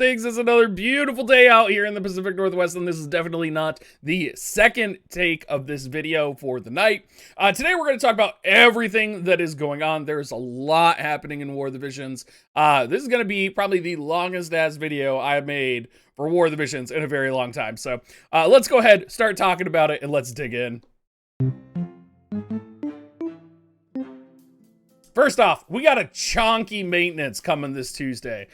Thanks. It's another beautiful day out here in the Pacific Northwest, and this is definitely not the second take of this video for the night. Today we're going to talk about everything that is going on. There's a lot happening in War of the Visions. This is going to be probably the longest ass video I've made for War of the Visions in a very long time. So let's go ahead, start talking about it, and let's dig in. First off, we got a chonky maintenance coming this Tuesday.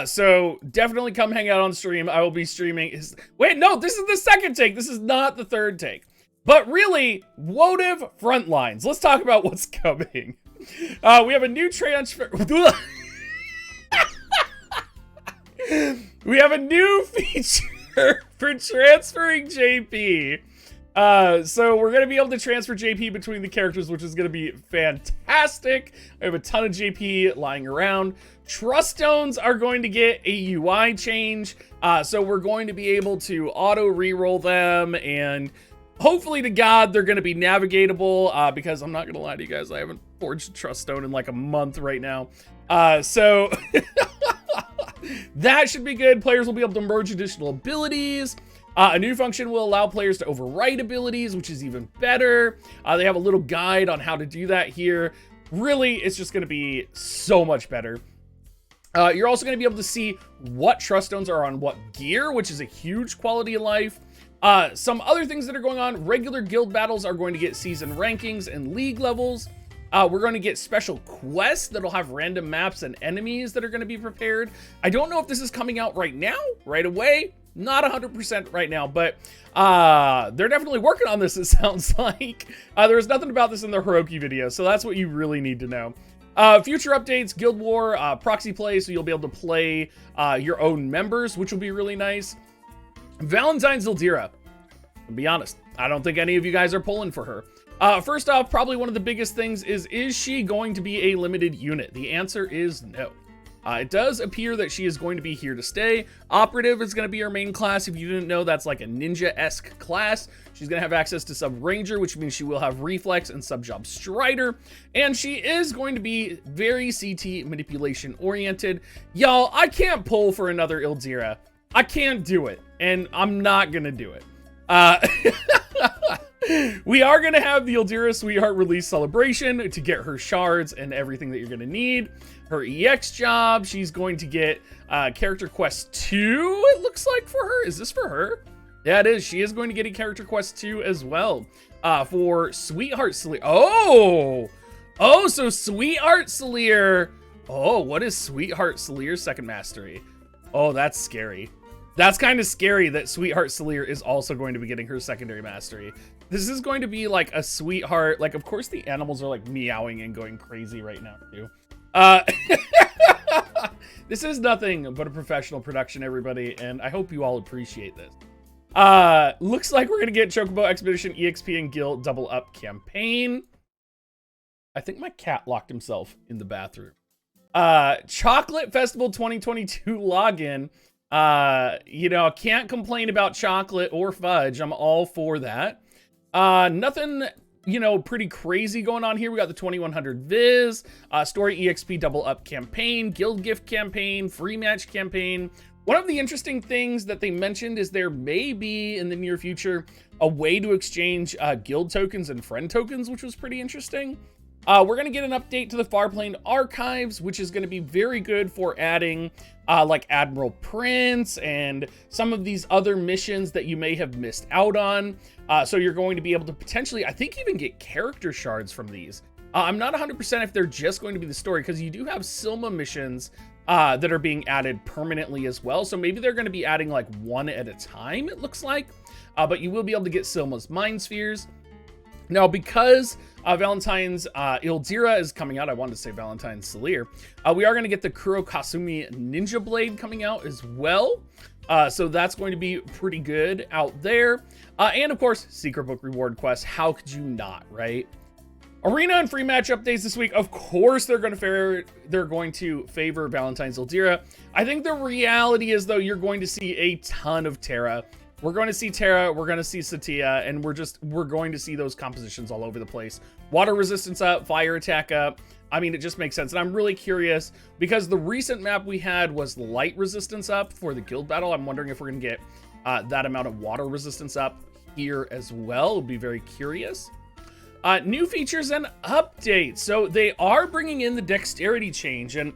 So definitely come hang out on stream. I will be streaming. Wait, no, this is the second take. This is not the third take. But really, WoTV Frontlines. Let's talk about what's coming. We have a new transfer. We have a new feature for transferring JP. So we're going to be able to transfer JP between the characters, which is going to be fantastic. I have a ton of JP lying around. Trust stones are going to get a UI change. So we're going to be able to auto reroll them, and hopefully to God, they're going to be navigatable, because I'm not going to lie to you guys, I haven't forged a trust stone in like a month right now. So that should be good. Players will be able to merge additional abilities. A new function will allow players to overwrite abilities, which is even better. They have a little guide on how to do that here. Really, it's just going to be so much better. You're also going to be able to see what trust stones are on what gear, which is a huge quality of life. Some other things that are going on: regular guild battles are going to get season rankings and league levels. We're going to get special quests that'll have random maps and enemies that are going to be prepared. I don't know if this is coming out right now, right away. Not 100% right now, but they're definitely working on this, it sounds like. There was nothing about this in the Hiroki video, so that's what you really need to know. Future updates: Guild War, proxy play, so you'll be able to play your own members, which will be really nice. Valentine Zildira. To be honest, I don't think any of you guys are pulling for her. First off, probably one of the biggest things is she going to be a limited unit? The answer is no. It does appear that she is going to be here to stay. Operative is going to be her main class. If you didn't know, that's like a ninja-esque class. She's going to have access to Sub-Ranger, which means she will have Reflex and Sub-Job Strider. And she is going to be very CT manipulation-oriented. Y'all, I can't pull for another Ildira. I can't do it, and I'm not going to do it. We are going to have the Ildira Sweetheart release celebration to get her shards and everything that you're going to need. Her EX job, she's going to get Character Quest 2, it looks like, for her. Is this for her? Yeah, it is. She is going to get a Character Quest 2 as well. For Sweetheart Saleer. Oh, so Sweetheart Saleer. Oh, what is Sweetheart Saleer's second mastery? Oh, that's scary. That's kind of scary that Sweetheart Saleer is also going to be getting her secondary mastery. This is going to be like a Sweetheart. Like, of course, the animals are like meowing and going crazy right now, too. This is nothing but a professional production, everybody, and I hope you all appreciate this. Looks like we're going to get Chocobo Expedition, EXP, and Guild Double Up campaign. I think my cat locked himself in the bathroom. Chocolate Festival 2022 login. You know, can't complain about chocolate or fudge. I'm all for that. Nothing, you know, pretty crazy going on here. We got the 2100 Viz, Story EXP Double Up campaign, Guild Gift campaign, Free Match campaign. One of the interesting things that they mentioned is there may be, in the near future, a way to exchange guild tokens and friend tokens, which was pretty interesting. We're going to get an update to the Farplane Archives, which is going to be very good for adding like Admiral Prince and some of these other missions that you may have missed out on. So you're going to be able to potentially, I think, even get character shards from these. I'm not 100% if they're just going to be the story, because you do have Silma missions that are being added permanently as well. So maybe they're going to be adding like one at a time, it looks like. But you will be able to get Silma's Mind Spheres. Now, because Valentine's Ildira is coming out, I wanted to say Valentine's Saleer, we are going to get the Kuro Kasumi Ninja Blade coming out as well. So that's going to be pretty good out there. And of course, Secret Book Reward Quest. How could you not, right? Arena and free match updates this week. Of course, they're going to favor Valentine's Ildira. I think the reality is, though, you're going to see a ton of Terra. We're going to see Terra, we're going to see Satya, and we're going to see those compositions all over the place. Water resistance up, fire attack up. I mean, it just makes sense. And I'm really curious because the recent map we had was light resistance up for the guild battle. I'm wondering if we're going to get that amount of water resistance up here as well. It'll be very curious. New features and updates. So they are bringing in the dexterity change. And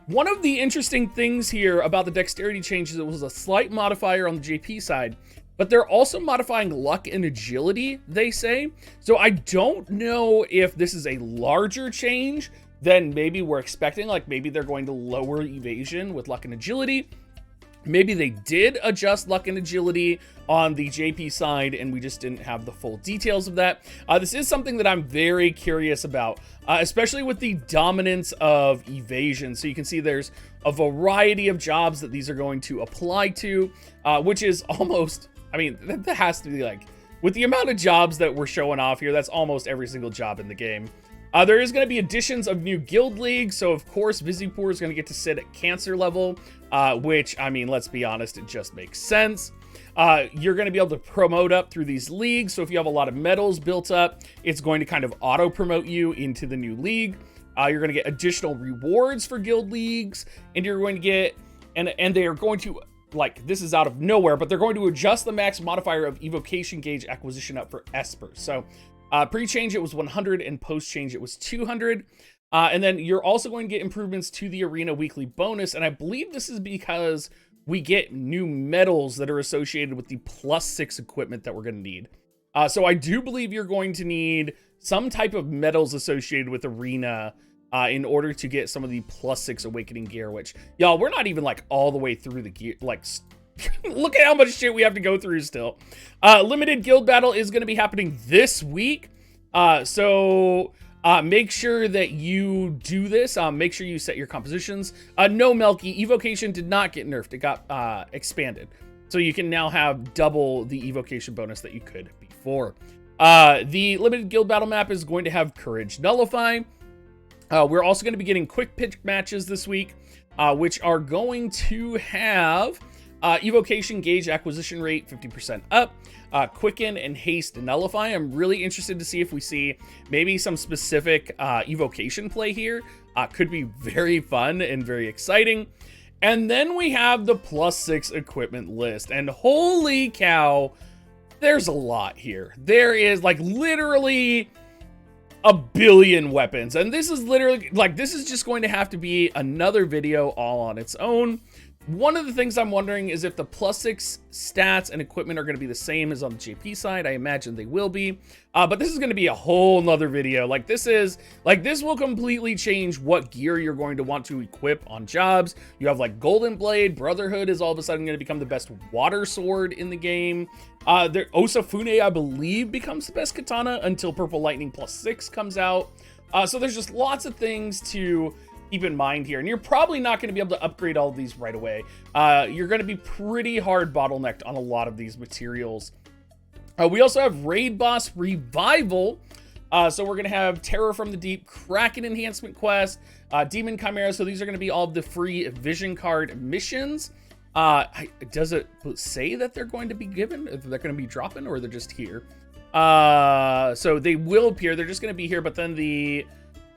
one of the interesting things here about the dexterity change is it was a slight modifier on the JP side, but they're also modifying luck and agility, they say. So I don't know if this is a larger change than maybe we're expecting. Like maybe they're going to lower evasion with luck and agility. Maybe they did adjust luck and agility on the JP side and we just didn't have the full details of that. This is something that I'm very curious about, especially with the dominance of evasion. So you can see there's a variety of jobs that these are going to apply to, which is almost, I mean, that has to be like, with the amount of jobs that we're showing off here, that's almost every single job in the game. There is going to be additions of new guild leagues. So, of course, Visipur is going to get to sit at cancer level, which, I mean, let's be honest, it just makes sense. You're going to be able to promote up through these leagues. So if you have a lot of medals built up, it's going to kind of auto-promote you into the new league. You're going to get additional rewards for guild leagues. And you're going to get, and they are going to, like, this is out of nowhere, but they're going to adjust the max modifier of evocation gauge acquisition up for espers. So pre-change, it was 100, and post-change, it was 200. And then you're also going to get improvements to the arena weekly bonus. And I believe this is because we get new medals that are associated with the +6 equipment that we're going to need. So I do believe you're going to need some type of medals associated with arena in order to get some of the +6 awakening gear, which, y'all, we're not even like all the way through the gear. Like, look at how much shit we have to go through still. Limited guild battle is going to be happening this week. So make sure that you do this. Make sure you set your compositions. No, Melky, evocation did not get nerfed. It got expanded. So you can now have double the evocation bonus that you could before. The limited guild battle map is going to have courage nullify. We're also going to be getting quick pitch matches this week, which are going to have evocation gauge acquisition rate 50% up, quicken and haste nullify. I'm really interested to see if we see maybe some specific evocation play here. Could be very fun and very exciting. And then we have the +6 equipment list, and holy cow, there's a lot here. There is like literally a billion weapons, and this is literally like, this is just going to have to be another video all on its own. One of the things I'm wondering is if the +6 stats and equipment are going to be the same as on the JP side. I imagine they will be, but this is going to be a whole nother video. Like this will completely change what gear you're going to want to equip on jobs. You have like Golden Blade, Brotherhood is all of a sudden going to become the best water sword in the game. Osafune, I believe, becomes the best katana until Purple Lightning +6 comes out. So there's just lots of things to keep in mind here, and you're probably not going to be able to upgrade all of these right away. You're going to be pretty hard bottlenecked on a lot of these materials. We also have Raid Boss Revival. So we're going to have Terror from the Deep, Kraken Enhancement Quest, Demon Chimera. So these are going to be all of the free Vision Card missions. Does it say that they're going to be given, if they're going to be dropping, or they're just here? So they will appear. They're just going to be here, but then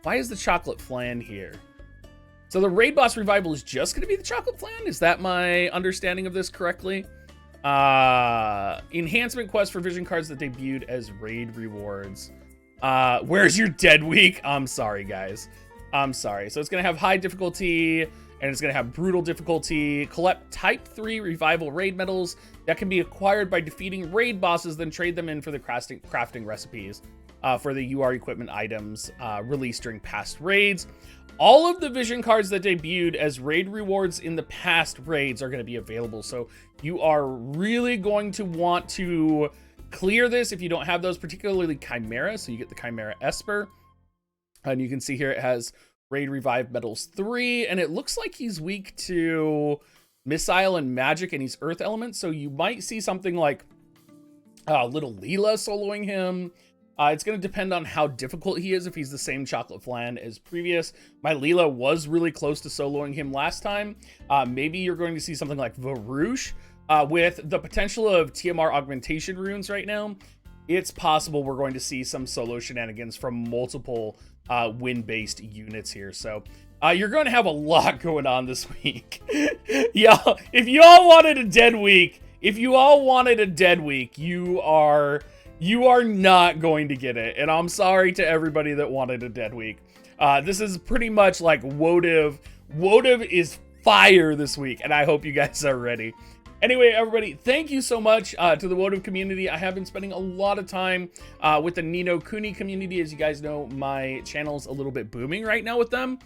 why is the chocolate flan here? So the Raid Boss Revival is just going to be the chocolate flan? Is that my understanding of this correctly? Enhancement quest for vision cards that debuted as raid rewards. Where's your dead week? I'm sorry, guys. I'm sorry. So it's going to have high difficulty, and it's going to have brutal difficulty. Collect type 3 revival raid medals that can be acquired by defeating raid bosses, then trade them in for the crafting recipes for the UR equipment items released during past raids. All of the vision cards that debuted as raid rewards in the past raids are going to be available. So you are really going to want to clear this if you don't have those, particularly Chimera. So you get the Chimera Esper. And you can see here it has Raid Revive Medals 3. And it looks like he's weak to Missile and Magic, and he's Earth Element. So you might see something like Little Leela soloing him. It's going to depend on how difficult he is, if he's the same chocolate flan as previous. My Leela was really close to soloing him last time. Maybe you're going to see something like Varouche with the potential of TMR augmentation runes right now. it's possible we're going to see some solo shenanigans from multiple win-based units here. So you're going to have a lot going on this week. Y'all, if you all wanted a dead week, you are not going to get it. And I'm sorry to everybody that wanted a dead week. This is pretty much like WoTV. WoTV is fire this week, and I hope you guys are ready. Anyway, everybody, thank you so much to the WoTV community. I have been spending a lot of time with the Nino Kuni community. As you guys know, my channel's a little bit booming right now with them.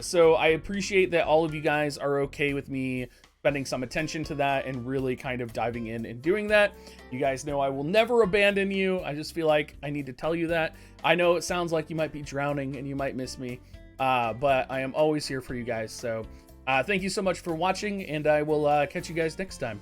So I appreciate that all of you guys are okay with me spending some attention to that and really kind of diving in and doing that. You guys know I will never abandon you. I just feel like I need to tell you that. I know it sounds like you might be drowning and you might miss me, but I am always here for you guys. So thank you so much for watching, and I will catch you guys next time.